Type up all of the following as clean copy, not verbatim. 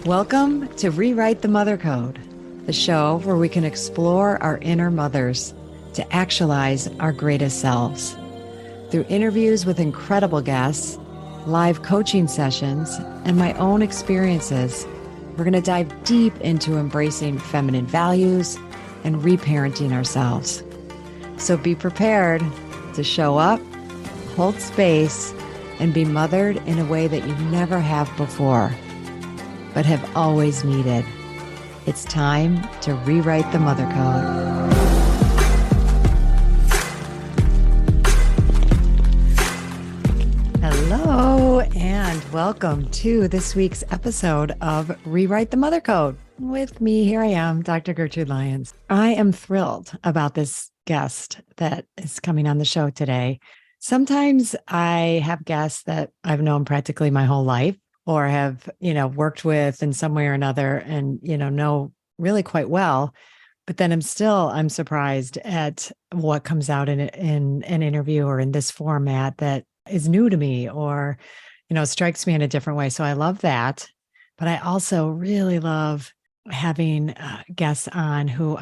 Welcome to Rewrite the Mother Code, the show where we can explore our inner mothers to actualize our greatest selves. Through interviews with incredible guests, live coaching sessions, and my own experiences, we're going to dive deep into embracing feminine values and reparenting ourselves. So be prepared to show up, hold space, and be mothered in a way that you never have before, but have always needed. It's time to rewrite the mother code. Hello, and welcome to this week's episode of Rewrite the Mother Code. With me, here I am, Dr. Gertrude Lyons. I am thrilled about this guest that is coming on the show today. Sometimes I have guests that I've known practically my whole life, or have, worked with in some way or another and, know really quite well. But then I'm surprised at what comes out in an interview or in this format that is new to me or, strikes me in a different way. So I love that. But I also really love having guests on who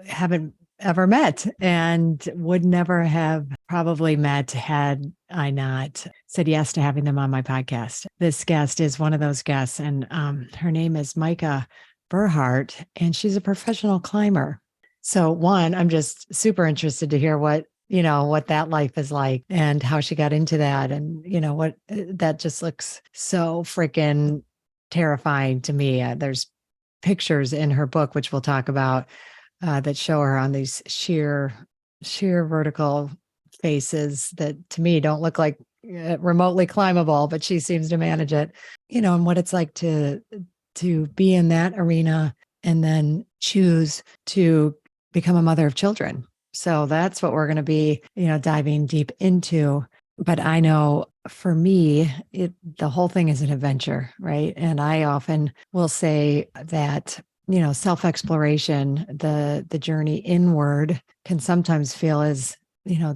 haven't ever met and would never have probably met had I not said yes to having them on my podcast. This guest is one of those guests, and her name is Majka Burhardt, and she's a professional climber. So one, I'm just super interested to hear what that life is like and how she got into that. And, what that just looks so freaking terrifying to me. There's pictures in her book, which we'll talk about, that show her on these sheer vertical faces that to me don't look like remotely climbable, but she seems to manage it, and what it's like to be in that arena and then choose to become a mother of children. So that's what we're going to be, diving deep into. But I know for me, the whole thing is an adventure, right? And I often will say that self-exploration, the journey inward can sometimes feel as,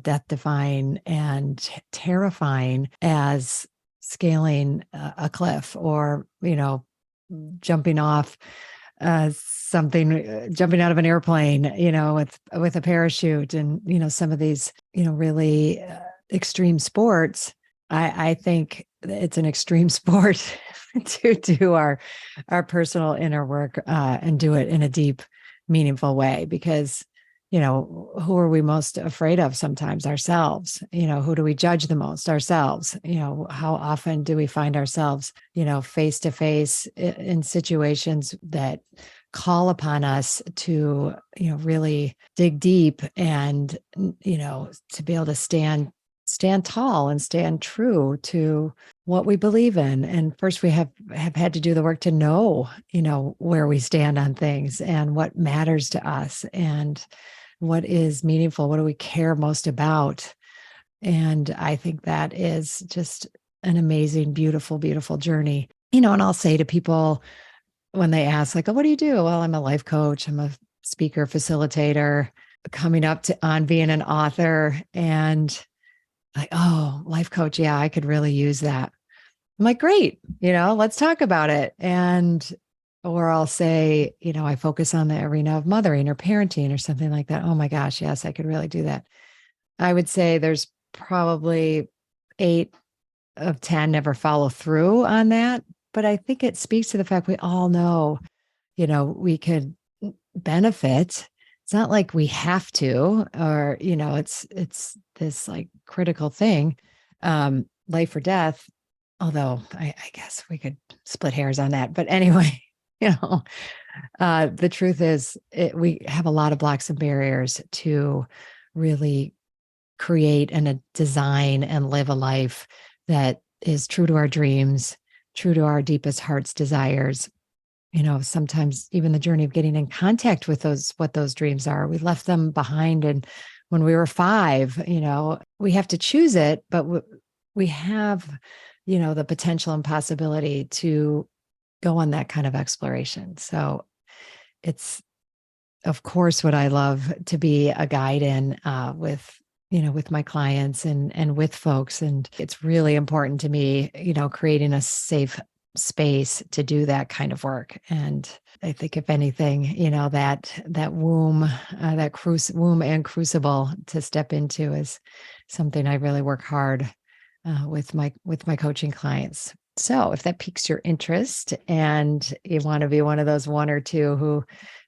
death-defying and terrifying as scaling a cliff or, jumping off jumping out of an airplane, with a parachute and, some of these, really extreme sports. I think it's an extreme sport to do our personal inner work and do it in a deep, meaningful way, because, who are we most afraid of sometimes? Ourselves. Who do we judge the most? Ourselves. How often do we find ourselves, face to face in situations that call upon us to, really dig deep and, to be able to stand tall and stand true to what we believe in. And first we have had to do the work to know, where we stand on things and what matters to us and what is meaningful. What do we care most about? And I think that is just an amazing, beautiful, beautiful journey. And I'll say to people when they ask, like, oh, what do you do? Well, I'm a life coach. I'm a speaker, facilitator, coming up on being an author, and like, oh, life coach. Yeah, I could really use that. I'm like, great, let's talk about it. Or I'll say, I focus on the arena of mothering or parenting or something like that. Oh my gosh, yes, I could really do that. I would say there's probably 8 of 10 never follow through on that. But I think it speaks to the fact we all know, we could benefit. It's not like we have to, or, it's this like critical thing, life or death. Although I guess we could split hairs on that. But anyway, the truth is we have a lot of blocks and barriers to really create and design and live a life that is true to our dreams, true to our deepest heart's desires. Sometimes even the journey of getting in contact with what those dreams are, we left them behind. And when we were 5, we have to choose it, but we have, the potential and possibility to go on that kind of exploration. So it's, of course, what I love to be a guide in with my clients and with folks. And it's really important to me, creating a safe space to do that kind of work. And I think if anything, that womb, womb and crucible to step into is something I really work hard with my coaching clients. So if that piques your interest and you want to be one of those one or two who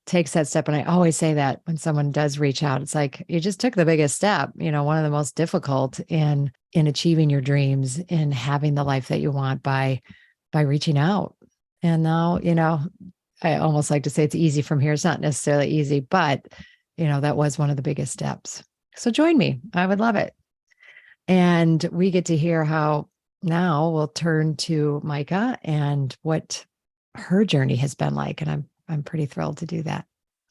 takes that step, and I always say that when someone does reach out, it's like you just took the biggest step, one of the most difficult in achieving your dreams, in having the life that you want by reaching out. And now, I almost like to say it's easy from here. It's not necessarily easy, but that was one of the biggest steps. So join me. I would love it. And we get to hear how now we'll turn to Majka and what her journey has been like. And I'm pretty thrilled to do that.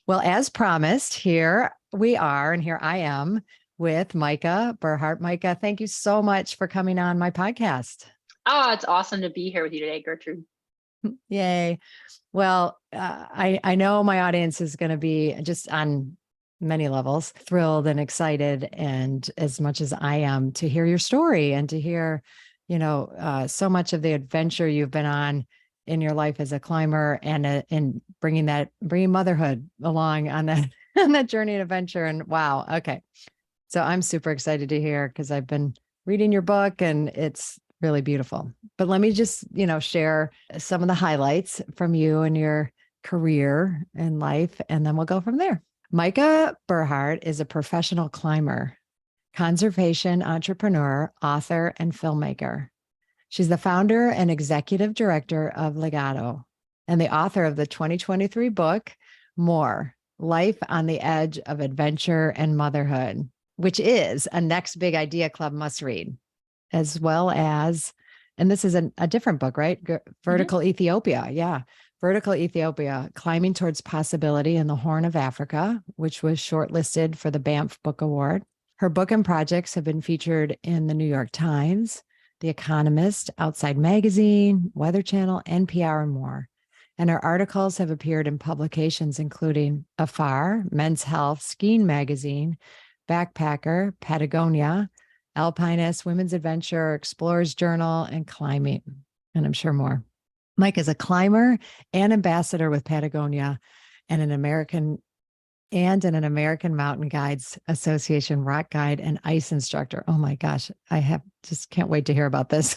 Well, as promised, here we are, and here I am with Majka Burhardt. Majka, thank you so much for coming on my podcast. Oh, it's awesome to be here with you today, Gertrude. Yay. Well, I know my audience is going to be, just on many levels, thrilled and excited, and as much as I am, to hear your story and to hear, so much of the adventure you've been on in your life as a climber, and bringing motherhood along on that on that journey and adventure. And wow, okay, so I'm super excited to hear, because I've been reading your book and it's really beautiful. But let me just, share some of the highlights from you and your career and life, and then we'll go from there. Majka Burhardt is a professional climber, conservation entrepreneur, author, and filmmaker. She's the founder and executive director of Legado and the author of the 2023 book, More: Life on the Edge of Adventure and Motherhood, which is a Next Big Idea Club must read, as well as, and this is a different book, right? Vertical Ethiopia. Yeah. Vertical Ethiopia, Climbing Towards Possibility in the Horn of Africa, which was shortlisted for the Banff Book Award. Her book and projects have been featured in the New York Times, The Economist, Outside Magazine, Weather Channel, NPR, and more. And her articles have appeared in publications including Afar, Men's Health, Skiing Magazine, Backpacker, Patagonia, Alpinist, Women's Adventure, Explorer's Journal, and Climbing, and I'm sure more. Mike is a climber and ambassador with Patagonia, and an American Mountain Guides Association rock guide and ice instructor. Oh my gosh, just can't wait to hear about this.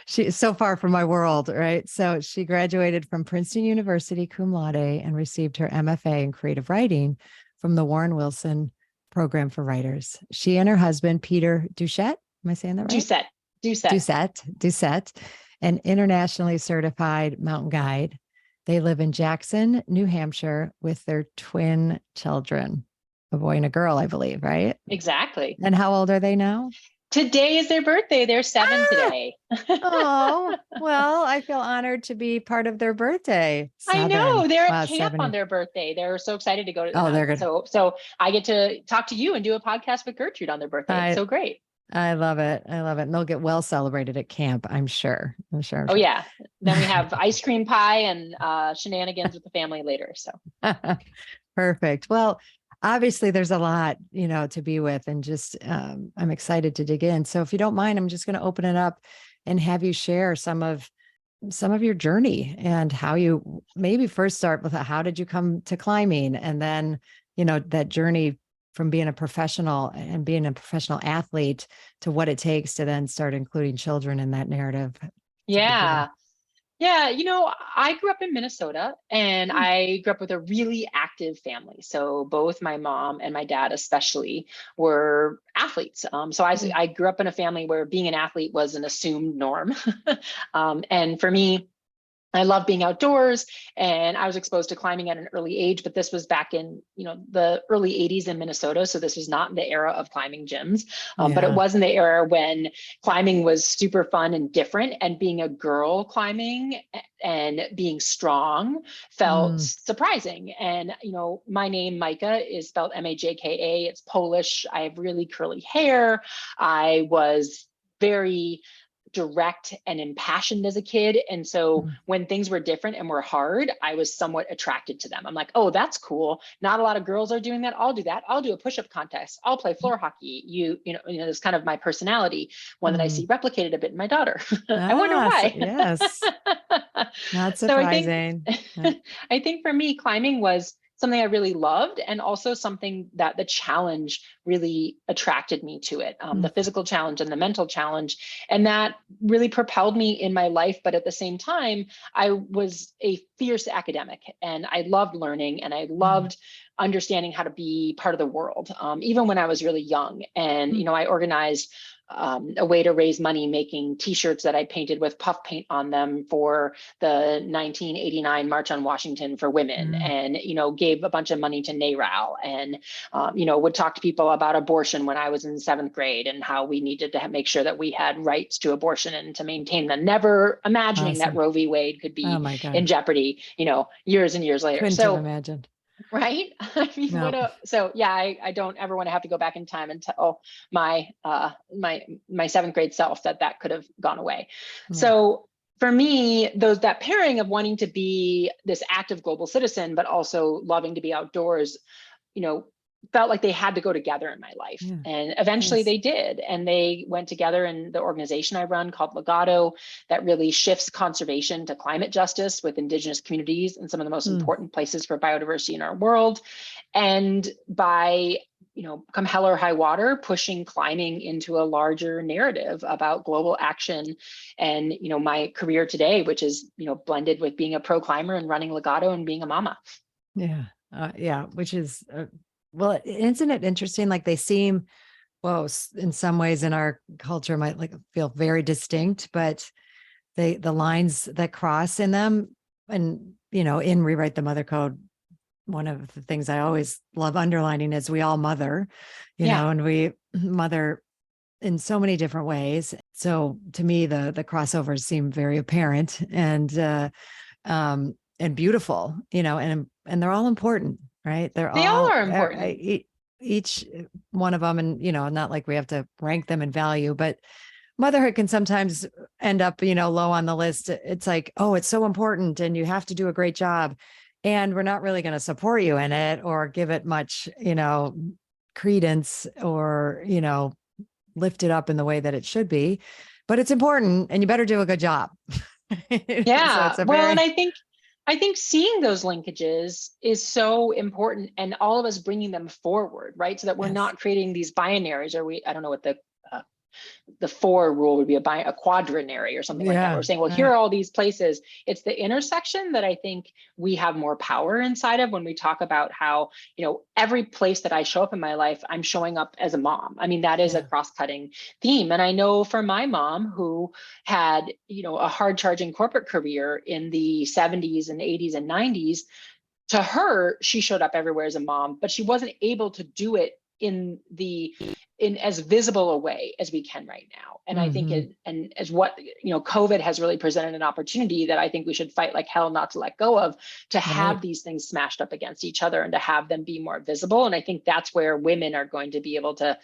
She is so far from my world, right? So she graduated from Princeton University cum laude and received her MFA in creative writing from the Warren Wilson Program for Writers. She and her husband, Peter Doucette, am I saying that right? Doucette, an internationally certified mountain guide. They live in Jackson, New Hampshire, with their twin children, a boy and a girl, I believe, right? Exactly. And how old are they now? Today is their birthday. They're 7 today. Oh, well, I feel honored to be part of their birthday. 7. I know. They're at camp 70. On their birthday. They're so excited to go to. Oh, they're good. So I get to talk to you and do a podcast with Gertrude on their birthday. It's so great. I love it. And they'll get well celebrated at camp, I'm sure. Oh, yeah. Then we have ice cream pie and shenanigans with the family later. So perfect. Well, obviously there's a lot, to be with, and just I'm excited to dig in. So if you don't mind, I'm just going to open it up and have you share some of your journey, and how you maybe first start with how did you come to climbing, and then, that journey from being a professional and being a professional athlete to what it takes to then start including children in that narrative. Yeah. Yeah. I grew up in Minnesota, and I grew up with a really active family. So both my mom and my dad, especially, were athletes. So I grew up in a family where being an athlete was an assumed norm. And for me, I love being outdoors, and I was exposed to climbing at an early age, but this was back in, the early 80s in Minnesota. So this was not the era of climbing gyms, but it was in the era when climbing was super fun and different, and being a girl climbing and being strong felt surprising. And, my name, Majka, is spelled Majka. It's Polish. I have really curly hair. I was very direct and impassioned as a kid. And so when things were different and were hard, I was somewhat attracted to them. I'm like, oh, that's cool. Not a lot of girls are doing that. I'll do that. I'll do a push-up contest. I'll play floor hockey. It's kind of my personality, one that I see replicated a bit in my daughter. I wonder why. Yes. Not So I think, surprising. Yeah. I think for me, climbing was something I really loved, and also something that the challenge really attracted me to it, the Mm, physical challenge and the mental challenge. And that really propelled me in my life. But at the same time, I was a fierce academic, and I loved learning, and I mm, loved understanding how to be part of the world, even when I was really young. And, mm, I organized a way to raise money making t-shirts that I painted with puff paint on them for the 1989 March on Washington for Women, mm. and, gave a bunch of money to NARAL, and, would talk to people about abortion when I was in 7th grade, and how we needed to make sure that we had rights to abortion and to maintain them, never imagining that Awesome. Roe v. Wade could Oh be my God. in jeopardy, years and years later. Couldn't have So, imagined. right. I mean, No. so yeah, I don't ever want to have to go back in time and tell my 7th grade self that could have gone away. Yeah. So for me, that pairing of wanting to be this active global citizen, but also loving to be outdoors, you know, felt like they had to go together in my life. Yeah. And eventually Yes. they did. And they went together in the organization I run called Legado, that really shifts conservation to climate justice with indigenous communities in some of the most Mm. important places for biodiversity in our world. And by, come hell or high water, pushing climbing into a larger narrative about global action. And, my career today, which is, blended with being a pro climber and running Legato and being a mama. Yeah. Yeah. Which is, well, isn't it interesting? Like they seem, well, in some ways in our culture might like feel very distinct, but the lines that cross in them, and, in Rewrite the Mother Code, one of the things I always love underlining is we all mother, Yeah. and we mother in so many different ways. So to me, the crossovers seem very apparent and beautiful, and they're all important, right? They're They all all are important. each one of them, and not like we have to rank them in value, but motherhood can sometimes end up, low on the list. It's like, oh, it's so important, and you have to do a great job, and we're not really going to support you in it or give it much, credence or lift it up in the way that it should be, but it's important, and you better do a good job. So Yeah. it's a Well, and very, I think seeing those linkages is so important, and all of us bringing them forward, right? So that we're yes. not creating these binaries, or I don't know what uh, the 4 rule would be, a quadrinary or something like that. We're Yeah. saying, well, here Right. are all these places. It's the intersection that I think we have more power inside of, when we talk about how, every place that I show up in my life, I'm showing up as a mom. I mean, that is a Yeah. cross-cutting theme. And I know for my mom, who had, a hard-charging corporate career in the 70s and 80s and 90s, to her, she showed up everywhere as a mom, but she wasn't able to do it in as visible a way as we can right now. And I think Hmm. and as what, COVID has really presented an opportunity that I think we should fight like hell not to let go of, to have Right. these things smashed up against each other and to have them be more visible. And I think that's where women are going to be able to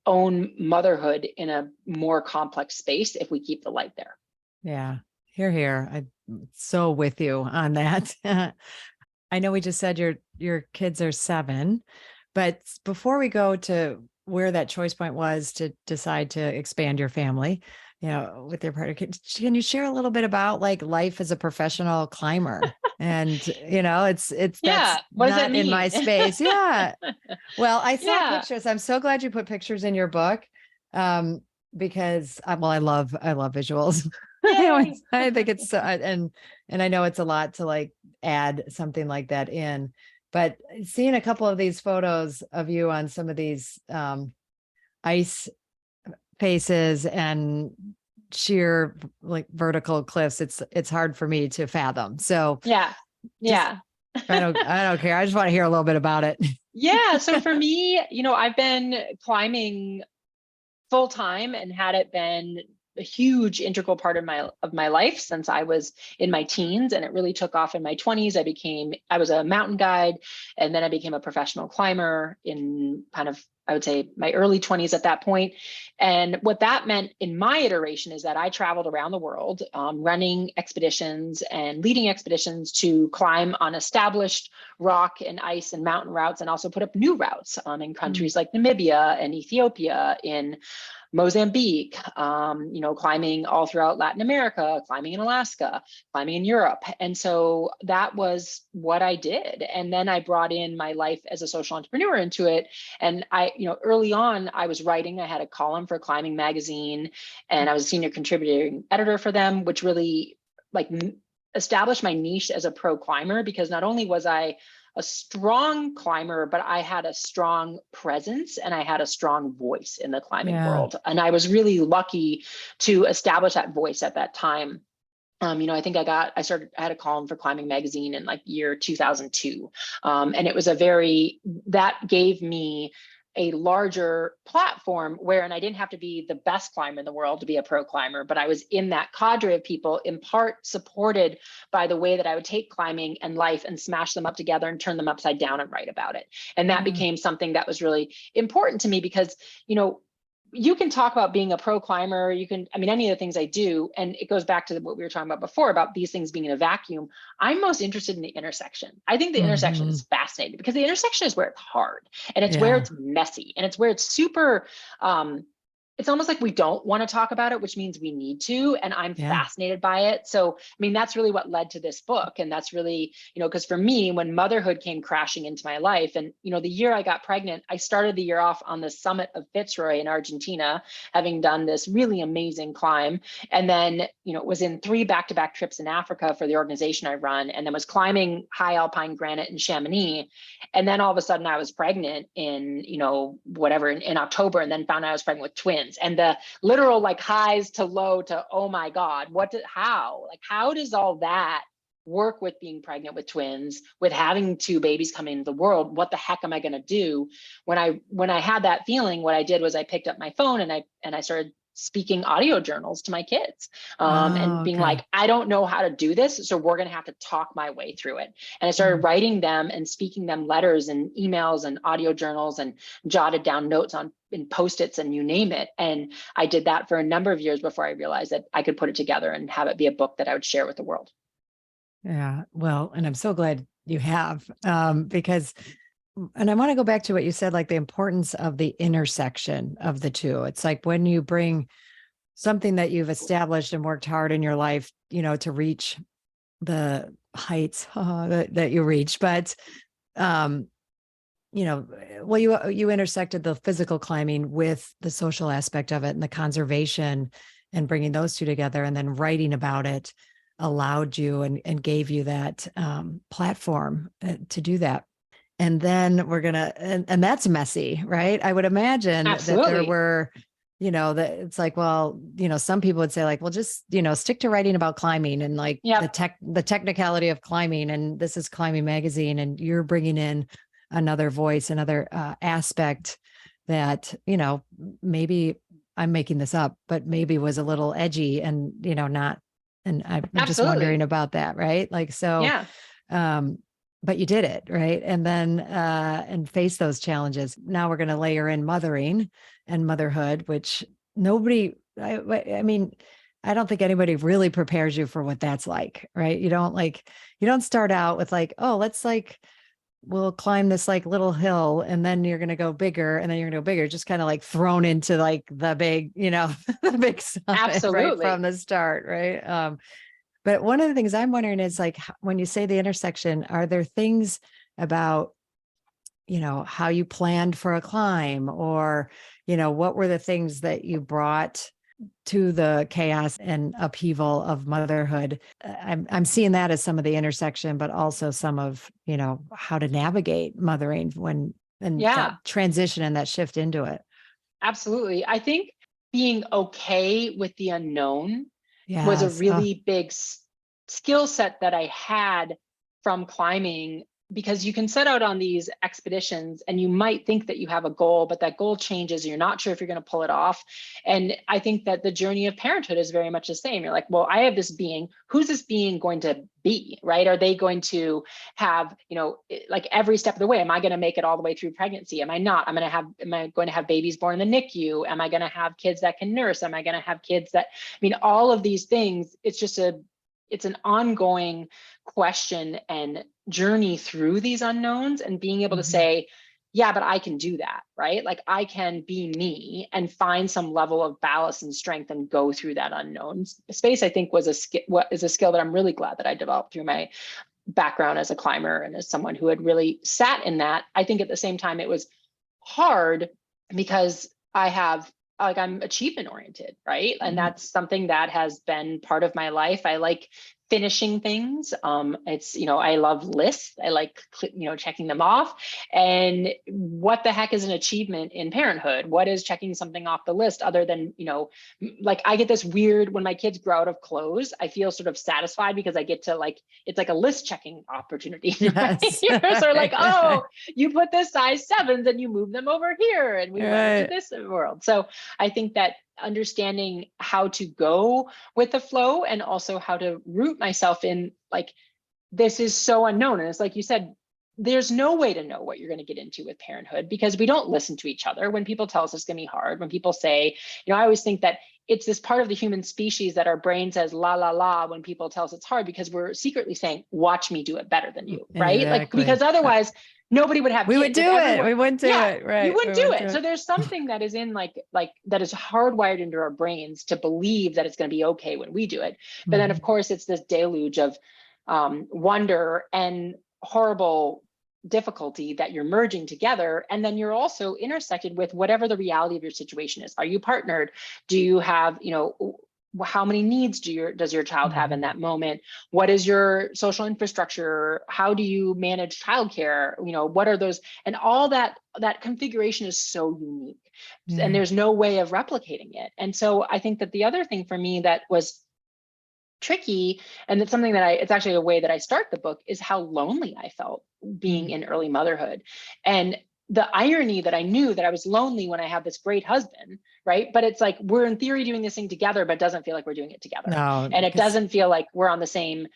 own motherhood in a more complex space if we keep the light there. Yeah. Here. I'm so with you on that. I know we just said your kids are 7, but before we go to where that choice point was to decide to expand your family, with your partner, can you share a little bit about like life as a professional climber? And it's that's Yeah. What does that not in my mean? space. Yeah. Well, I saw Yeah. pictures. I'm so glad you put pictures in your book. Because I love visuals. Yay. I think it's and I know it's a lot to like add something like that in, but seeing a couple of these photos of you on some of these ice faces and sheer like vertical cliffs, it's hard for me to fathom. So Yeah. just Yeah. I don't care. I just want to hear a little bit about it. Yeah. So for me, I've been climbing full time and had it been a huge integral part of my life since I was in my teens, and it really took off in my 20s. I was a mountain guide, and then I became a professional climber in kind of I would say my early 20s at that point. And what that meant in my iteration is that I traveled around the world, running expeditions and leading expeditions to climb on established rock and ice and mountain routes, and also put up new routes in countries like Namibia and Ethiopia, in Mozambique, climbing all throughout Latin America, climbing in Alaska, climbing in Europe. And so that was what I did. And then I brought in my life as a social entrepreneur into it. And early on, I was writing. I had a column for Climbing Magazine, and I was a senior contributing editor for them, which really established my niche as a pro climber, because not only was I a strong climber, but I had a strong presence and I had a strong voice in the climbing world. And I was really lucky to establish that voice at that time. I think I had a column for Climbing Magazine in like year 2002. And it was that gave me a larger platform and I didn't have to be the best climber in the world to be a pro climber, but I was in that cadre of people, in part supported by the way that I would take climbing and life and smash them up together and turn them upside down and write about it. And that became something that was really important to me, because, you can talk about being a pro climber, any of the things I do, and it goes back to what we were talking about before about these things being in a vacuum. I'm most interested in the intersection. I think the intersection is fascinating, because the intersection is where it's hard, and it's where it's messy, and it's where it's super, it's almost like we don't want to talk about it, which means we need to. And I'm fascinated by it. So, that's really what led to this book. And that's really, because for me, when motherhood came crashing into my life, and, the year I got pregnant, I started the year off on the summit of Fitzroy in Argentina, having done this really amazing climb. And then, was in 3 back-to-back trips in Africa for the organization I run, and then was climbing high alpine granite in Chamonix. And then all of a sudden I was pregnant in, in October, and then found out I was pregnant with twins. And the literal highs to low to, oh my God, how does all that work with being pregnant with twins, with having 2 babies coming into the world? What the heck am I going to do? When I had that feeling, what I did was I picked up my phone and I started speaking audio journals to my kids, and being like, I don't know how to do this, so we're going to have to talk my way through it. And I started writing them and speaking them letters and emails and audio journals, and jotted down notes in Post-its and you name it. And I did that for a number of years before I realized that I could put it together and have it be a book that I would share with the world. Yeah, well, and I'm so glad you have, because, and I want to go back to what you said, the importance of the intersection of the two. It's like when you bring something that you've established and worked hard in your life, to reach the heights that you reach, but, you intersected the physical climbing with the social aspect of it and the conservation, and bringing those two together, and then writing about it allowed you and gave you that platform to do that. And then and that's messy, right? I would imagine Absolutely. that there were, that it's like, well, some people would say well, just, stick to writing about climbing and the technicality of climbing. And this is Climbing Magazine, and you're bringing in another voice, another aspect that, maybe I'm making this up, but maybe was a little edgy and, not, and I'm just wondering about that. Right. But you did it, right? And then, and face those challenges. Now we're going to layer in mothering and motherhood, which I don't think anybody really prepares you for what that's like, right? You don't start out with we'll climb this little hill, and then you're going to go bigger, and then you're going to go bigger, just kind of thrown into the big, the big summit right from the start. Right. But one of the things I'm wondering is when you say the intersection, are there things about, how you planned for a climb, or, what were the things that you brought to the chaos and upheaval of motherhood? I'm seeing that as some of the intersection, but also some of, how to navigate mothering that transition and that shift into it. Absolutely. I think being okay with the unknown was a really big skill set that I had from climbing because you can set out on these expeditions and you might think that you have a goal, but that goal changes. You're not sure if you're going to pull it off. And I think that the journey of parenthood is very much the same. You're like, well, I have this being. Who's this being going to be, right? Are they going to have, like every step of the way? Am I going to make it all the way through pregnancy? Am I not? Am I going to have babies born in the NICU? Am I going to have kids that can nurse? Am I going to have kids that, all of these things, it's an ongoing question and journey through these unknowns, and being able to say, yeah, but I can do that, right? Like I can be me and find some level of ballast and strength and go through that unknown space. I think is a skill that I'm really glad that I developed through my background as a climber and as someone who had really sat in that. I think at the same time it was hard because I'm achievement oriented, right? And that's something that has been part of my life. I like finishing things. I love lists. I like, checking them off. And what the heck is an achievement in parenthood? What is checking something off the list other than, like I get this weird, when my kids grow out of clothes, I feel sort of satisfied because I get to it's like a list checking opportunity. Right? Yes. You're sort of like, oh, you put this size 7s and you move them over here and we went into this world. So I think that understanding how to go with the flow and also how to root myself in, like, this is so unknown. And it's like you said, there's no way to know what you're going to get into with parenthood because we don't listen to each other. When people tell us it's going to be hard, when people say, I always think that it's this part of the human species that our brain says la la la when people tell us it's hard, because we're secretly saying, watch me do it better than you, right? Exactly. Like, because otherwise nobody would have we kids. would do it. We wouldn't do it, right? You wouldn't do it. So there's something that is in like that is hardwired into our brains to believe that it's going to be okay when we do it. But then of course it's this deluge of wonder and horrible difficulty that you're merging together. And then you're also intersected with whatever the reality of your situation is. Are you partnered? Do you have, how many needs does your child have in that moment? What is your social infrastructure? How do you manage childcare? What are those? And all that configuration is so unique, and there's no way of replicating it. And so I think that the other thing for me that was tricky, and it's something that it's actually a way that I start the book, is how lonely I felt being in early motherhood. And the irony that I knew that I was lonely when I have this great husband, right? But it's like, we're in theory doing this thing together, but it doesn't feel like we're doing it together. No, and it doesn't feel like we're in the same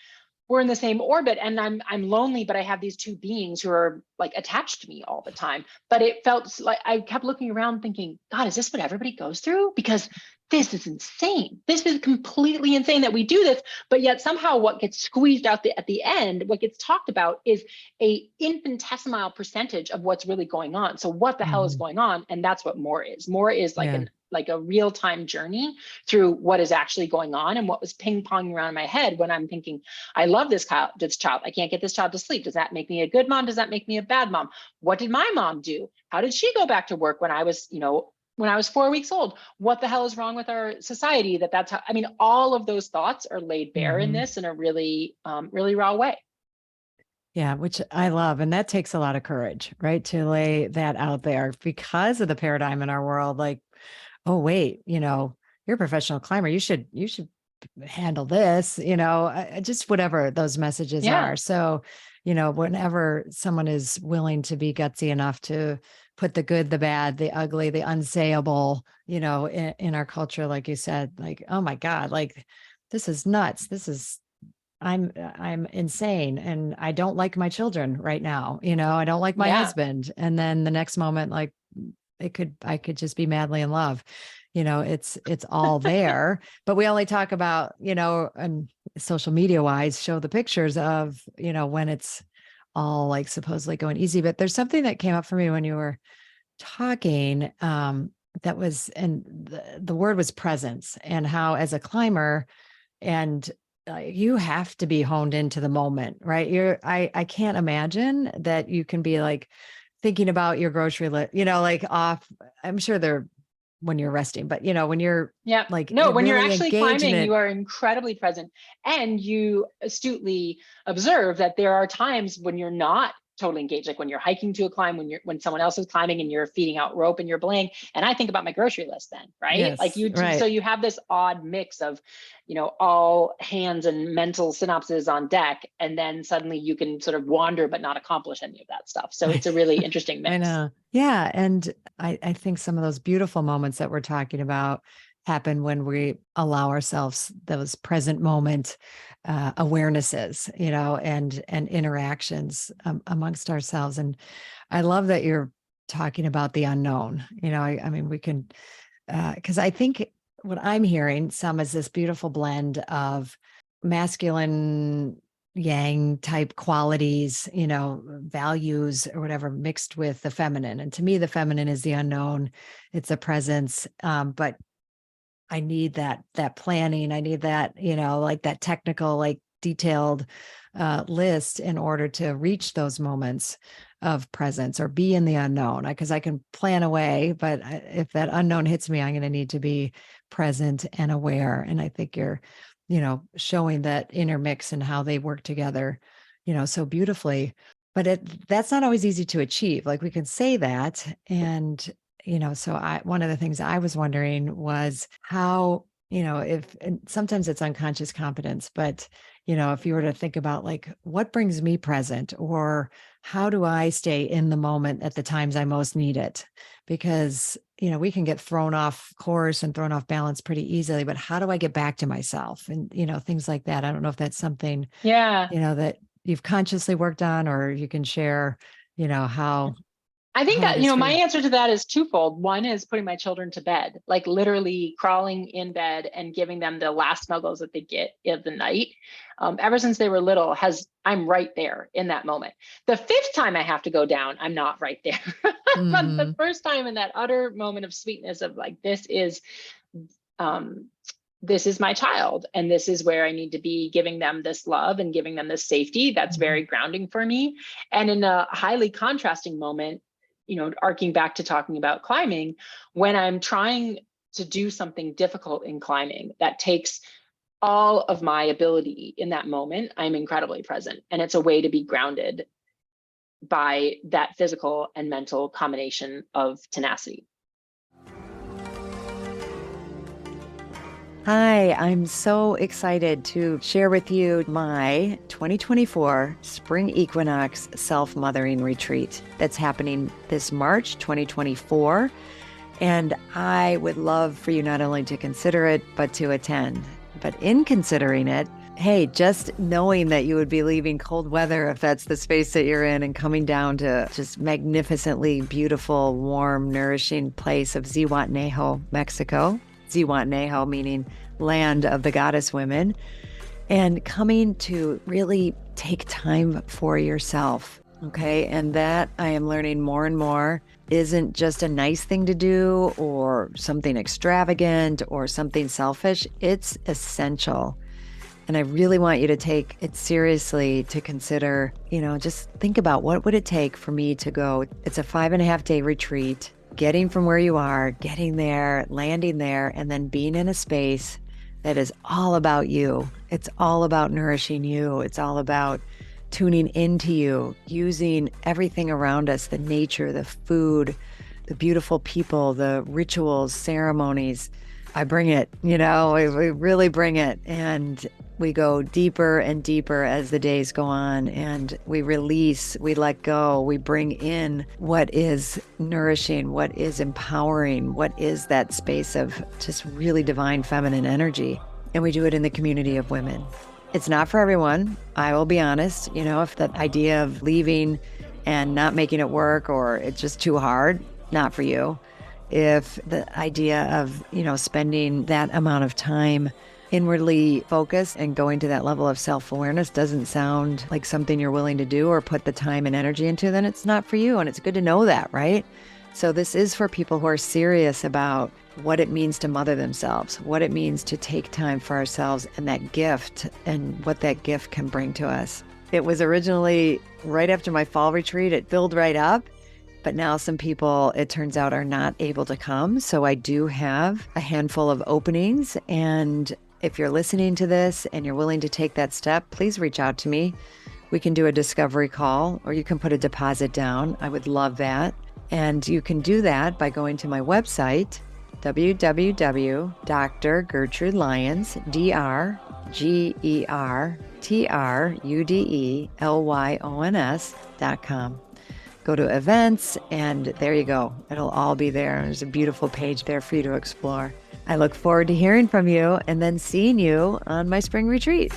orbit. And I'm lonely, but I have these two beings who are like attached to me all the time. But it felt like I kept looking around thinking, God, is this what everybody goes through? Because this is insane. This is completely insane that we do this, but yet somehow what gets squeezed out at the end, what gets talked about is a infinitesimal percentage of what's really going on. So what the hell is going on? And that's what more is. More is like a real-time journey through what is actually going on and what was ping-ponging around in my head when I'm thinking, I love this child. I can't get this child to sleep. Does that make me a good mom? Does that make me a bad mom? What did my mom do? How did she go back to work when I was, when I was 4 weeks old? What the hell is wrong with our society that's how, all of those thoughts are laid bare in this in a really, really raw way. Yeah, which I love. And that takes a lot of courage, right? To lay that out there because of the paradigm in our world. Like, oh, wait, you're a professional climber. You should handle this, just whatever those messages are. So, whenever someone is willing to be gutsy enough to put the good, the bad, the ugly, the unsayable, in our culture, like you said, like, oh my God, like, this is nuts. I'm insane. And I don't like my children right now. I don't like my husband. And then the next moment, like, I could just be madly in love. It's all there, but we only talk about, and social media wise show the pictures of, when it's all like supposedly going easy. But there's something that came up for me when you were talking, that was, and the word was presence, and how as a climber, and you have to be honed into the moment, right? I can't imagine that you can be like thinking about your grocery list, like off. I'm sure they're when you're resting, but when you're like, no, when really you're actually climbing, you are incredibly present, and you astutely observe that there are times when you're not totally engaged. Like when you're hiking to a climb, when someone else is climbing and you're feeding out rope and you're belaying. And I think about my grocery list then, right? Like Yes, right. so you have this odd mix of, all hands and mental synapses on deck. And then suddenly you can sort of wander, but not accomplish any of that stuff. So it's a really interesting mix. I know. Yeah. And I think some of those beautiful moments that we're talking about happen when we allow ourselves those present moment awarenesses, and interactions amongst ourselves. And I love that you're talking about the unknown. I mean, we can, because I think what I'm hearing some is this beautiful blend of masculine yang type qualities, values or whatever, mixed with the feminine. And to me, the feminine is the unknown. It's a presence. But I need that planning. I need that, like that technical, like detailed list in order to reach those moments of presence or be in the unknown. Because I can plan away, but if that unknown hits me, I'm going to need to be present and aware. And I think you're, showing that intermix and how they work together, so beautifully. But that's not always easy to achieve. Like we can say that, and so one of the things I was wondering was how, and sometimes it's unconscious competence, but, if you were to think about like, what brings me present, or how do I stay in the moment at the times I most need it? Because, we can get thrown off course and thrown off balance pretty easily, but how do I get back to myself? And, things like that. I don't know if that's something, that you've consciously worked on, or you can share, how I think how that, it is for my you. answer to that is twofold. One is putting my children to bed, like literally crawling in bed and giving them the last snuggles that they get of the night. Ever since they were little, I'm right there in that moment. The fifth time I have to go down, I'm not right there. But the first time, in that utter moment of sweetness of like, this is my child, and this is where I need to be giving them this love and giving them this safety. That's very grounding for me. And in a highly contrasting moment, arcing back to talking about climbing, when I'm trying to do something difficult in climbing that takes all of my ability in that moment, I'm incredibly present. And it's a way to be grounded by that physical and mental combination of tenacity. Hi, I'm so excited to share with you my 2024 Spring Equinox Self-Mothering Retreat that's happening this March 2024. And I would love for you not only to consider it, but to attend. But in considering it, hey, just knowing that you would be leaving cold weather, if that's the space that you're in, and coming down to just magnificently beautiful, warm, nourishing place of 𝐒𝐡𝐤, Mexico. 𝐒𝐡𝐤 meaning land of the goddess women, and coming to really take time for yourself. Okay. And that I am learning more and more isn't just a nice thing to do or something extravagant or something selfish. It's essential. And I really want you to take it seriously, to consider, just think about what would it take for me to go. It's a 5.5-day retreat. Getting from where you are, getting there, landing there, and then being in a space that is all about you. It's all about nourishing you. It's all about tuning into you, using everything around us, the nature, the food, the beautiful people, the rituals, ceremonies. I bring it, we really bring it. And we go deeper and deeper as the days go on, and we release, we let go, we bring in what is nourishing, what is empowering, what is that space of just really divine feminine energy. And we do it in the community of women. It's not for everyone. I will be honest, if that idea of leaving and not making it work, or it's just too hard, not for you. If the idea of, spending that amount of time inwardly focused and going to that level of self-awareness doesn't sound like something you're willing to do or put the time and energy into, then it's not for you. And it's good to know that, right? So this is for people who are serious about what it means to mother themselves, what it means to take time for ourselves, and that gift and what that gift can bring to us. It was originally right after my fall retreat. It filled right up. But now some people, it turns out, are not able to come. So I do have a handful of openings. And if you're listening to this and you're willing to take that step, please reach out to me. We can do a discovery call, or you can put a deposit down. I would love that. And you can do that by going to my website, www.drgertrudeLyons.com. Go to events, and there you go. It'll all be there. There's a beautiful page there for you to explore. I look forward to hearing from you and then seeing you on my spring retreat.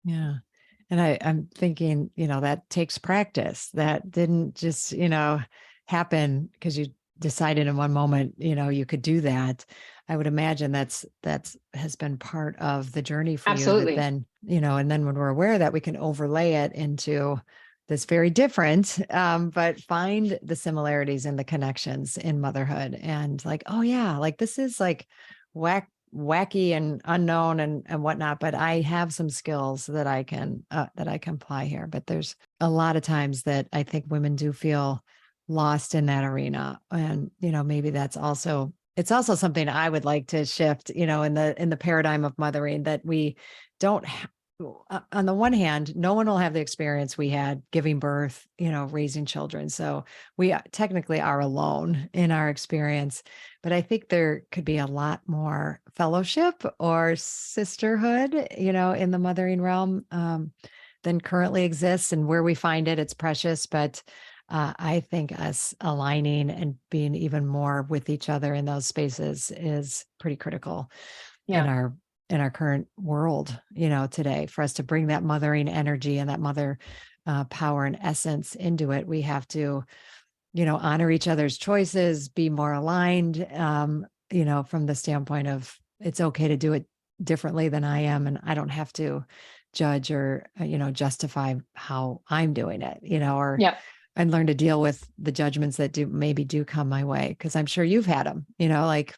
Yeah. And I'm thinking, that takes practice. That didn't just, happen because you decided in one moment, you could do that. I would imagine that's has been part of the journey for you. That then, and then when we're aware of that, we can overlay it into this very different, but find the similarities and the connections in motherhood. And like, oh yeah, like this is like wacky and unknown and whatnot, but I have some skills that I can apply here. But there's a lot of times that I think women do feel lost in that arena. And, maybe it's also something I would like to shift, in the paradigm of mothering, that we don't on the one hand, no one will have the experience we had giving birth, raising children. So we technically are alone in our experience, but I think there could be a lot more fellowship or sisterhood, in the mothering realm, than currently exists. And where we find it, it's precious. But I think us aligning and being even more with each other in those spaces is pretty critical in our current world, today. For us to bring that mothering energy and that mother power and essence into it, we have to, honor each other's choices, be more aligned, from the standpoint of it's okay to do it differently than I am. And I don't have to judge or, justify how I'm doing it, and learn to deal with the judgments that do come my way. Cause I'm sure you've had them, like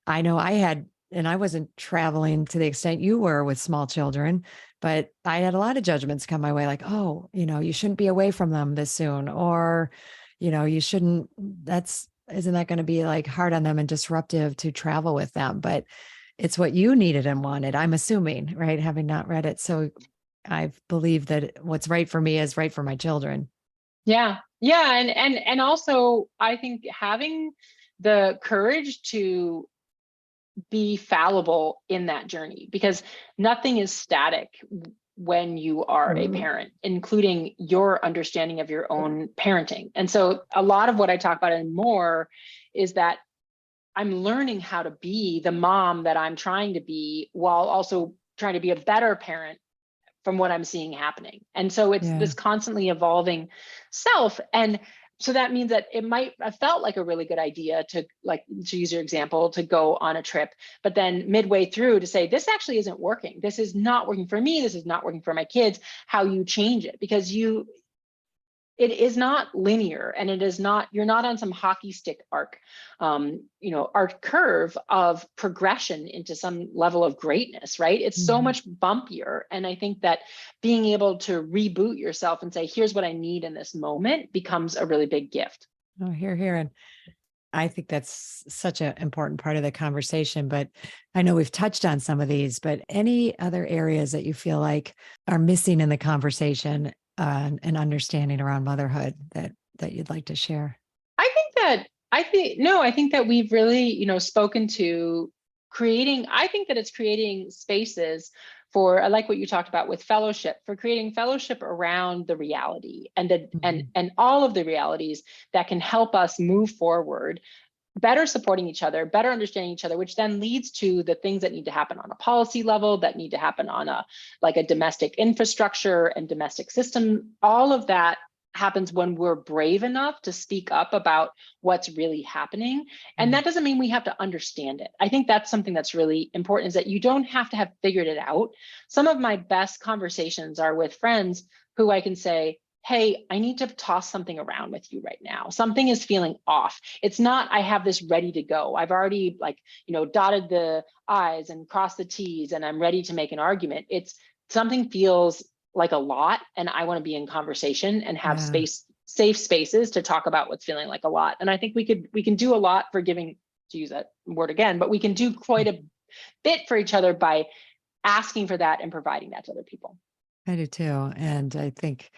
I know I had. And I wasn't traveling to the extent you were with small children, but I had a lot of judgments come my way, like, oh, you shouldn't be away from them this soon, or, you shouldn't, isn't that going to be like hard on them and disruptive to travel with them? But it's what you needed and wanted, I'm assuming, right? Having not read it. So I believe that what's right for me is right for my children. Yeah. Yeah. And also I think having the courage to be fallible in that journey, because nothing is static when you are a parent, including your understanding of your own parenting. And so a lot of what I talk about and more is that I'm learning how to be the mom that I'm trying to be, while also trying to be a better parent from what I'm seeing happening. And so it's this constantly evolving self. And so that means that it might have felt like a really good idea to use your example, to go on a trip, but then midway through to say, this actually isn't working. This is not working for me. This is not working for my kids. How you change it, because it is not linear, and it is not, you're not on some hockey stick arc, arc curve of progression into some level of greatness, right? It's so much bumpier. And I think that being able to reboot yourself and say, here's what I need in this moment, becomes a really big gift. Oh, here. And I think that's such an important part of the conversation, but I know we've touched on some of these, but any other areas that you feel like are missing in the conversation and understanding around motherhood that you'd like to share? I think that we've really, spoken to creating, I think that it's creating spaces for, I like what you talked about with fellowship, for creating fellowship around the reality and all of the realities that can help us move forward, better supporting each other, better understanding each other, which then leads to the things that need to happen on a policy level, that need to happen on a domestic infrastructure and domestic system. All of that happens when we're brave enough to speak up about what's really happening. And that doesn't mean we have to understand it. I think that's something that's really important, is that you don't have to have figured it out. Some of my best conversations are with friends who I can say, hey, I need to toss something around with you right now. Something is feeling off. It's not, I have this ready to go. I've already dotted the I's and crossed the T's and I'm ready to make an argument. It's something feels like a lot, and I want to be in conversation and have safe spaces to talk about what's feeling like a lot. And I think we can do a lot for giving to use that word again, but we can do quite a bit for each other by asking for that and providing that to other people. I do too. And I think,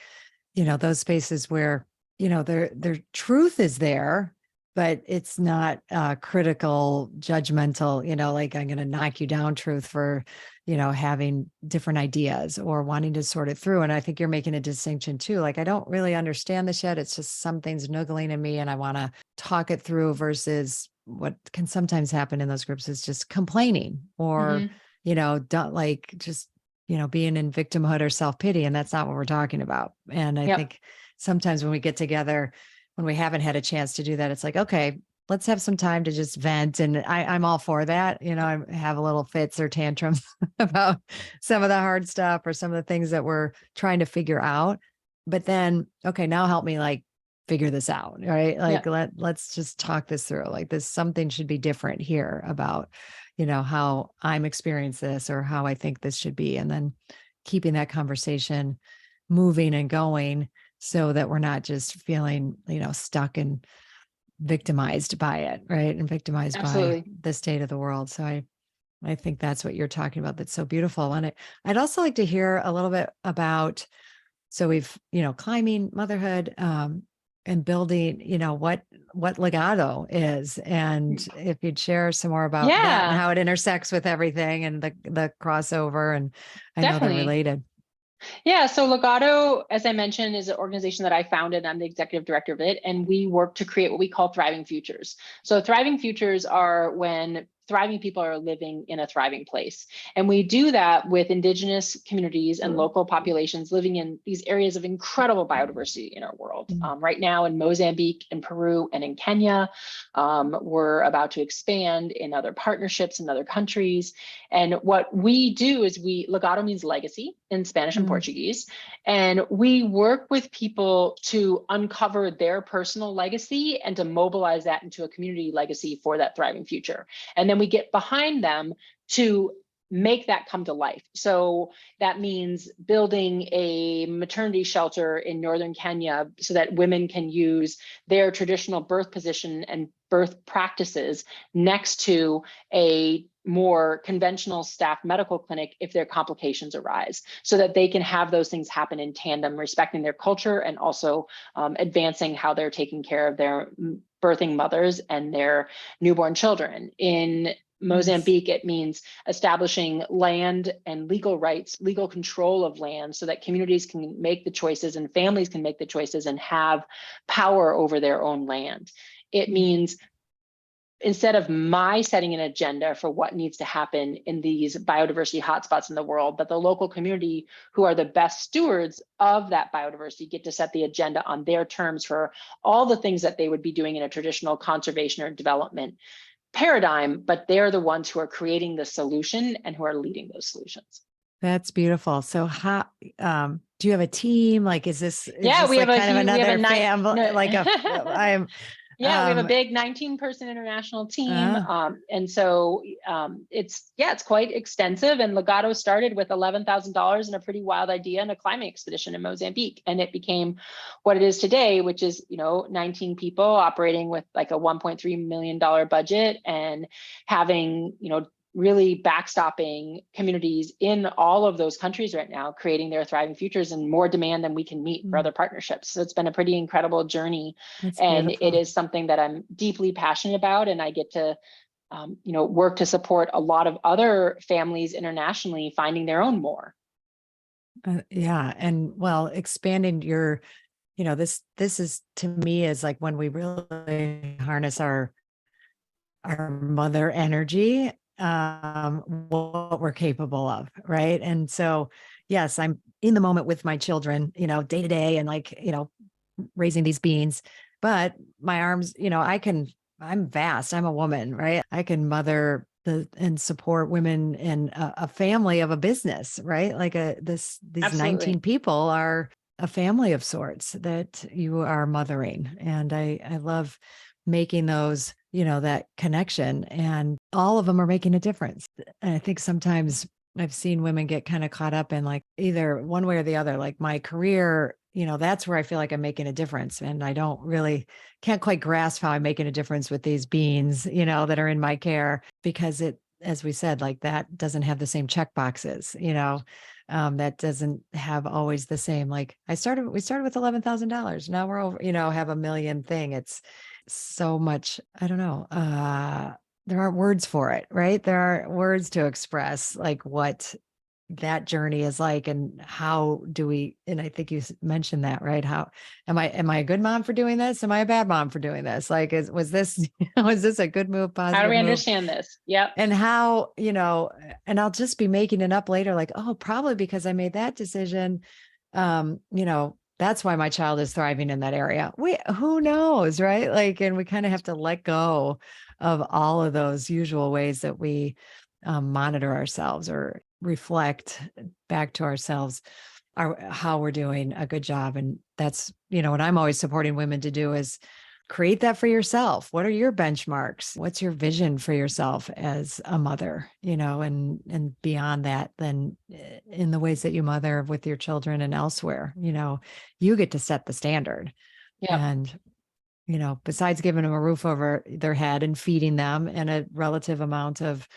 those spaces where, their truth is there, but it's not critical, judgmental, like I'm going to knock you down truth for, having different ideas or wanting to sort it through. And I think you're making a distinction too. Like, I don't really understand this yet. It's just something's niggling in me and I want to talk it through, versus what can sometimes happen in those groups is just complaining or, don't like just, being in victimhood or self-pity. And that's not what we're talking about. And I think sometimes when we get together, when we haven't had a chance to do that, it's like, okay, let's have some time to just vent. And I'm all for that. I have a little fits or tantrums about some of the hard stuff or some of the things that we're trying to figure out. But then, okay, now help me like figure this out. Right. Like, let's just talk this through. Like something should be different here about, how I'm experiencing this or how I think this should be. And then keeping that conversation moving and going so that we're not just feeling, stuck and victimized by it, right? And victimized by the state of the world. So I think that's what you're talking about. That's so beautiful. And I'd also like to hear a little bit about, so we've, climbing, motherhood, and building, what Legado is. And if you'd share some more about that and how it intersects with everything and the crossover, and I know they're related. Yeah. So Legato, as I mentioned, is an organization that I founded. I'm the executive director of it. And we work to create what we call thriving futures. So thriving futures are when thriving people are living in a thriving place. And we do that with indigenous communities and local populations living in these areas of incredible biodiversity in our world. Right now in Mozambique, in Peru, and in Kenya, we're about to expand in other partnerships in other countries. And what we do is Legado means legacy in Spanish and Portuguese. And we work with people to uncover their personal legacy and to mobilize that into a community legacy for that thriving future. And then we get behind them to make that come to life. So that means building a maternity shelter in northern Kenya so that women can use their traditional birth position and birth practices next to a more conventional staff medical clinic if their complications arise, so that they can have those things happen in tandem, respecting their culture and also advancing how they're taking care of their birthing mothers and their newborn children. In Mozambique, it means establishing land and legal rights, legal control of land, so that communities can make the choices and families can make the choices and have power over their own land. It means instead of my setting an agenda for what needs to happen in these biodiversity hotspots in the world, that the local community who are the best stewards of that biodiversity get to set the agenda on their terms for all the things that they would be doing in a traditional conservation or development paradigm, but they're the ones who are creating the solution and who are leading those solutions. That's beautiful. So how, do you have a team? Like, is this we have like a kind of another family? No. Like I'm, we have a big 19-person international team. And so it's quite extensive. And Legato started with $11,000 and a pretty wild idea and a climbing expedition in Mozambique. And it became what it is today, which is, 19 people operating with like a $1.3 million budget and having, really backstopping communities in all of those countries right now, creating their thriving futures and more demand than we can meet for other partnerships. So it's been a pretty incredible journey. That's and beautiful. It is something that I'm deeply passionate about. And I get to, work to support a lot of other families internationally finding their own more. Yeah. And well, expanding your, this is to me is like when we really harness our mother energy, what we're capable of. Right. And so, yes, I'm in the moment with my children, day to day and like, raising these beings, but my arms, I'm vast. I'm a woman, right? I can mother and support women in a family of a business, right? Like these Absolutely. 19 people are a family of sorts that you are mothering. And I love making those, that connection, and all of them are making a difference. And I think sometimes I've seen women get kind of caught up in like either one way or the other, like my career, that's where I feel like I'm making a difference. And I can't quite grasp how I'm making a difference with these beings, that are in my care, because as we said, like that doesn't have the same check boxes, that doesn't have always the same, like we started with $11,000. Now we're over, have a million thing. It's so much, I don't know. There aren't words for it, right? There aren't words to express like what that journey is like, and how do we, and I think you mentioned that, right? How am I a good mom for doing this? Am I a bad mom for doing this? Like, was this a good move, How do positive we move? understand this? Yep. And how, and I'll just be making it up later, like, oh, probably because I made that decision. That's why my child is thriving in that area. Who knows, right? Like, and we kind of have to let go of all of those usual ways that we monitor ourselves or reflect back to ourselves how we're doing a good job. And that's, what I'm always supporting women to do is create that for yourself. What are your benchmarks? What's your vision for yourself as a mother, and beyond that, then in the ways that you mother with your children and elsewhere, you get to set the standard. Yep. And, besides giving them a roof over their head and feeding them and a relative amount of,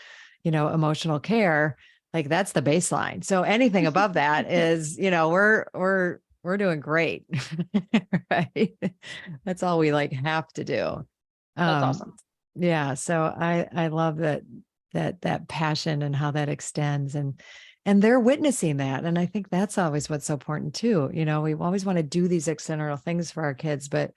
emotional care, like that's the baseline. So anything above that is, we're doing great. Right. That's all we like have to do. That's awesome. Yeah. So I love that passion and how that extends, and they're witnessing that. And I think that's always what's so important too. We always want to do these external things for our kids, but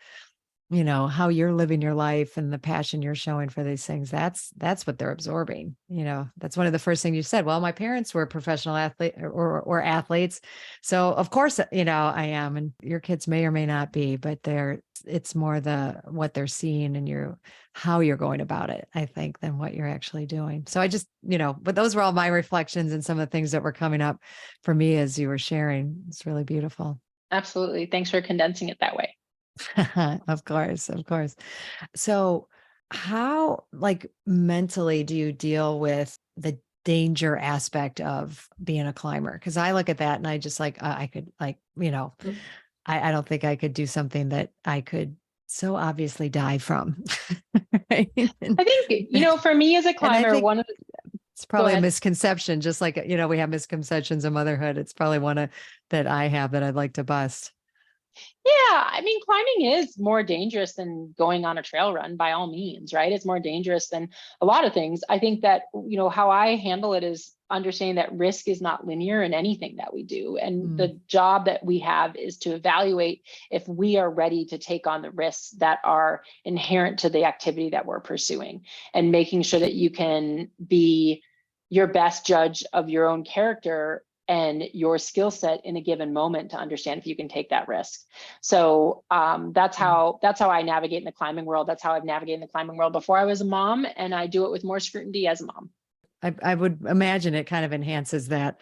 how you're living your life and the passion you're showing for these things, that's what they're absorbing. That's one of the first things you said. Well, my parents were professional athlete or athletes. So of course, I am, and your kids may or may not be, but it's more what they're seeing and how you're going about it, I think, than what you're actually doing. So I just, but those were all my reflections and some of the things that were coming up for me as you were sharing. It's really beautiful. Absolutely. Thanks for condensing it that way. Of course. So how, like, mentally do you deal with the danger aspect of being a climber? Because I look at that and I just like, I could, like, I don't think I could do something that I could so obviously die from. Right? I think, for me as a climber, it's probably a misconception, just like, we have misconceptions of motherhood. It's probably one that I have that I'd like to bust. Yeah, I mean, climbing is more dangerous than going on a trail run, by all means, right? It's more dangerous than a lot of things. I think that, how I handle it is understanding that risk is not linear in anything that we do. And the job that we have is to evaluate if we are ready to take on the risks that are inherent to the activity that we're pursuing, and making sure that you can be your best judge of your own character and your skill set in a given moment to understand if you can take that risk. So that's how I navigate in the climbing world. That's how I've navigated in the climbing world before I was a mom, and I do it with more scrutiny as a mom. I would imagine it kind of enhances that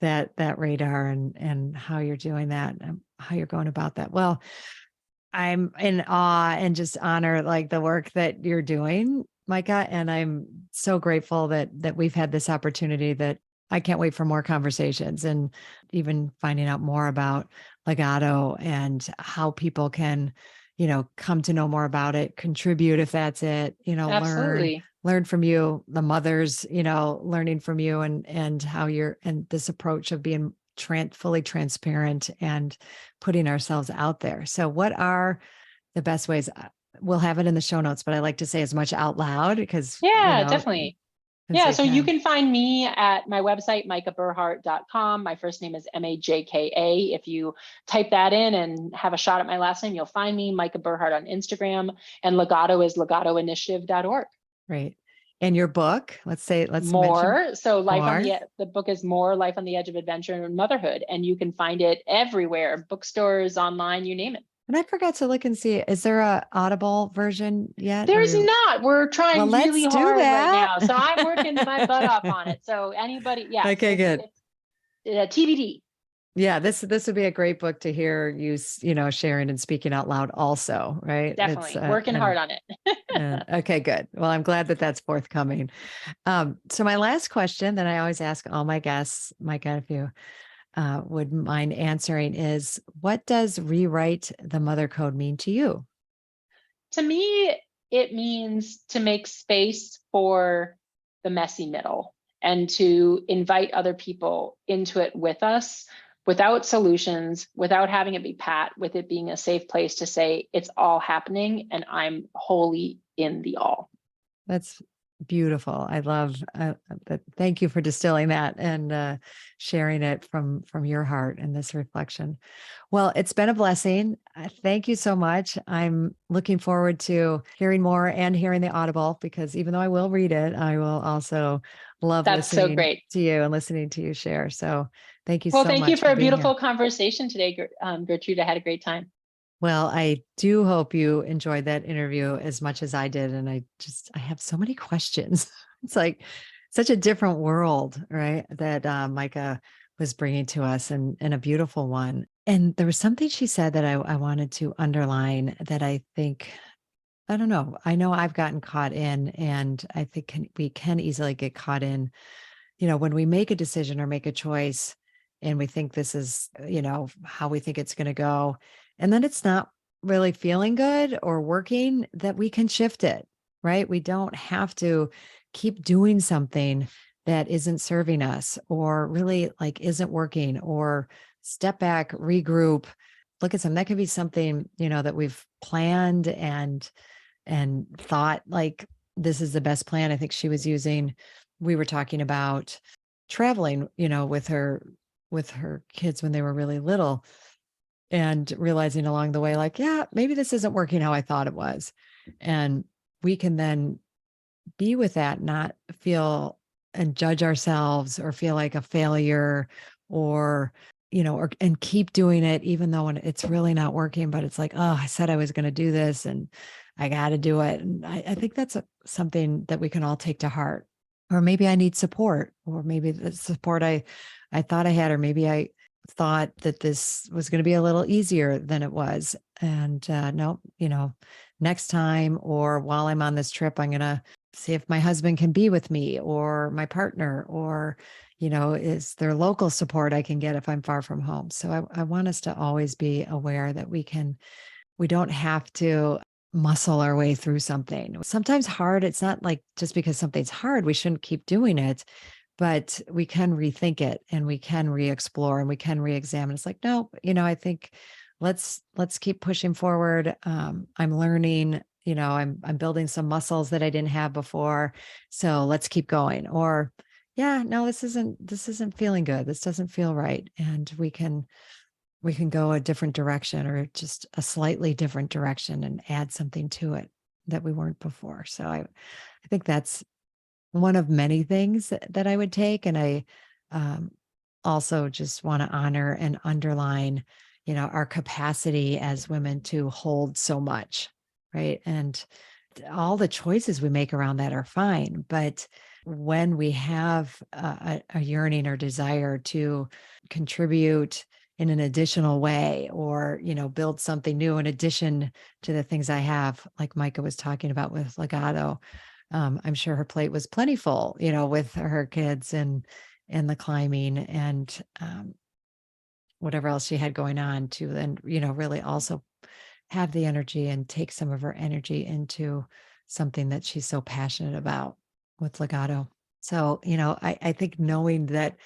radar and how you're doing that and how you're going about that. Well, I'm in awe and just honor like the work that you're doing, Majka, and I'm so grateful that we've had this opportunity. That I can't wait for more conversations and even finding out more about Legado and how people can, come to know more about it, contribute if that's it, Absolutely. learn from you, the mothers, learning from you and how and this approach of being fully transparent and putting ourselves out there. So what are the best ways? We'll have it in the show notes, but I like to say as much out loud because definitely. Yeah, so you can find me at my website, majkaburhardt.com. My first name is Majka. If you type that in and have a shot at my last name, you'll find me, Majka Burhardt, on Instagram, and Legato is legatoinitiative.org. Great. And your book, let's More. mention So more. The book is More: Life on the Edge of Adventure and Motherhood, and you can find it everywhere, bookstores, online, you name it. And I forgot to look and see, is there a Audible version yet? There's not. We're trying really hard right now. So I'm working my butt off on it. So anybody, yeah. Okay, good. TBD. Yeah, this would be a great book to hear you, sharing and speaking out loud also, right? Definitely. Working hard on it. Okay, good. Well, I'm glad that that's forthcoming. So my last question that I always ask all my guests, Majka, if you would mind answering is, what does rewrite the mother code mean to you? To me, it means to make space for the messy middle and to invite other people into it with us without solutions, without having it be pat, with it being a safe place to say it's all happening and I'm wholly in the all. That's beautiful. I love that. Thank you for distilling that and sharing it from your heart in this reflection. Well, it's been a blessing. Thank you so much. I'm looking forward to hearing more and hearing the Audible, because even though I will read it, I will also love That's so listening great. to you and listening to you share. So thank you Well, so thank you much for for a being here. beautiful conversation today, Gertrude. I had a great time. Well, I do hope you enjoyed that interview as much as I did. And I have so many questions. It's like such a different world, right? That Majka was bringing to us, and a beautiful one. And there was something she said that I wanted to underline that I think, I don't know. I know I've gotten caught in, and I think we can easily get caught in, when we make a decision or make a choice and we think this is, how we think it's going to go, and then it's not really feeling good or working, that we can shift it, right? We don't have to keep doing something that isn't serving us or really like isn't working, or step back, regroup, look at something that could be something, that we've planned and thought like this is the best plan. I think she was using, we were talking about traveling, with her kids when they were really little, and realizing along the way, like, yeah, maybe this isn't working how I thought it was. And we can then be with that, not feel and judge ourselves or feel like a failure, or, and keep doing it, even though when it's really not working, but it's like, oh, I said I was going to do this and I got to do it. And I think that's something that we can all take to heart. Or maybe I need support, or maybe the support I thought I had, or maybe I thought that this was going to be a little easier than it was. And no, next time, or while I'm on this trip, I'm going to see if my husband can be with me, or my partner, or, is there local support I can get if I'm far from home? So I want us to always be aware that we don't have to muscle our way through something. Sometimes hard, it's not like just because something's hard, we shouldn't keep doing it, but we can rethink it and we can re-explore and we can re-examine. It's like, no, I think let's keep pushing forward. I'm learning, I'm building some muscles that I didn't have before. So let's keep going. Or yeah, no, this isn't feeling good. This doesn't feel right. And we can go a different direction, or just a slightly different direction, and add something to it that we weren't before. So I think that's one of many things that I would take. And I also just want to honor and underline, our capacity as women to hold so much, right? And all the choices we make around that are fine. But when we have a yearning or desire to contribute in an additional way, or, build something new in addition to the things I have, like Majka was talking about with Legato, I'm sure her plate was plentiful, with her kids and the climbing and whatever else she had going on, to then, really also have the energy and take some of her energy into something that she's so passionate about with Legato. So, I think knowing that,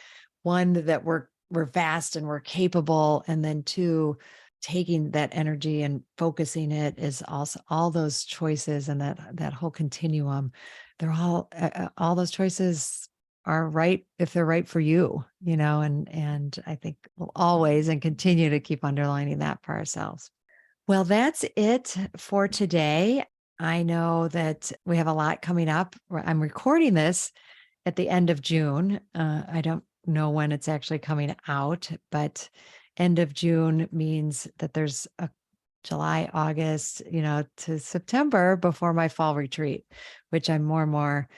one, that we're vast and we're capable, and then two, taking that energy and focusing it is also all those choices, and that whole continuum, they're all those choices are right if they're right for you, and I think we'll always and continue to keep underlining that for ourselves. Well, that's it for today. I know that we have a lot coming up. I'm recording this at the end of June. I don't know when it's actually coming out, but end of June means that there's a July, August, to September before my fall retreat, which I'm more and more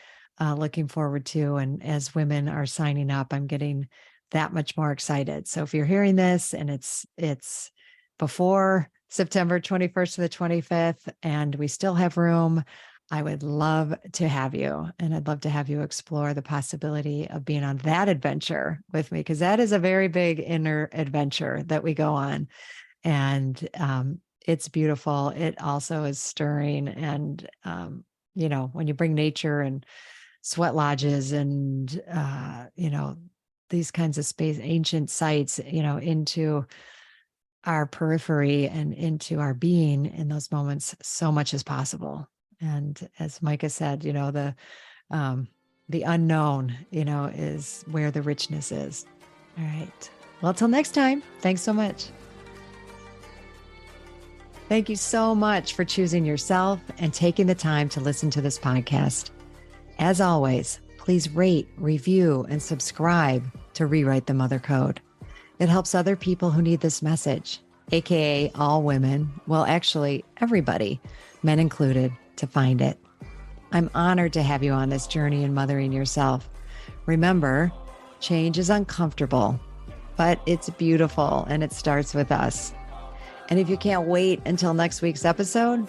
looking forward to. And as women are signing up, I'm getting that much more excited. So if you're hearing this and it's before September 21st to the 25th, and we still have room, I would love to have you. And I'd love to have you explore the possibility of being on that adventure with me, because that is a very big inner adventure that we go on. And it's beautiful. It also is stirring. And, when you bring nature and sweat lodges and, these kinds of space, ancient sites, into our periphery and into our being in those moments, so much is possible. And as Majka said, the unknown, is where the richness is. All right. Well, till next time, thanks so much. Thank you so much for choosing yourself and taking the time to listen to this podcast. As always, please rate, review, and subscribe to Rewrite the Mother Code. It helps other people who need this message, aka all women, well, actually everybody, men included, to find it. I'm honored to have you on this journey in mothering yourself. Remember, change is uncomfortable, but it's beautiful, and it starts with us. And if you can't wait until next week's episode,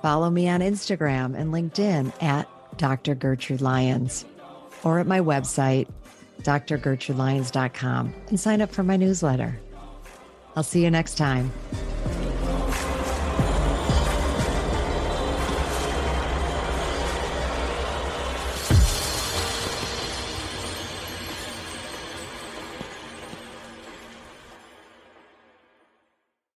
follow me on Instagram and LinkedIn at Dr. Gertrude Lyons, or at my website, drgertrudelyons.com, and sign up for my newsletter. I'll see you next time.